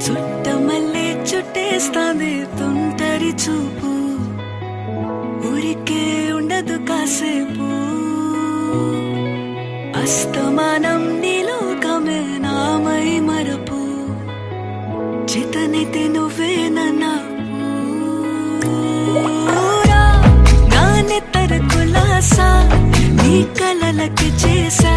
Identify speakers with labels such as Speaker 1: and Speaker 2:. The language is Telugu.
Speaker 1: చుట్టమల్లే చుట్టేస్తాంది తుంటరి చూపు, ఊరికే ఉండదు కాసేపు. అస్తమానం నీలోకమే నామై మరపు, చితనైతే నువ్వేనన్నా నానెత్తర కులాసా నీ కలలకి చేసా.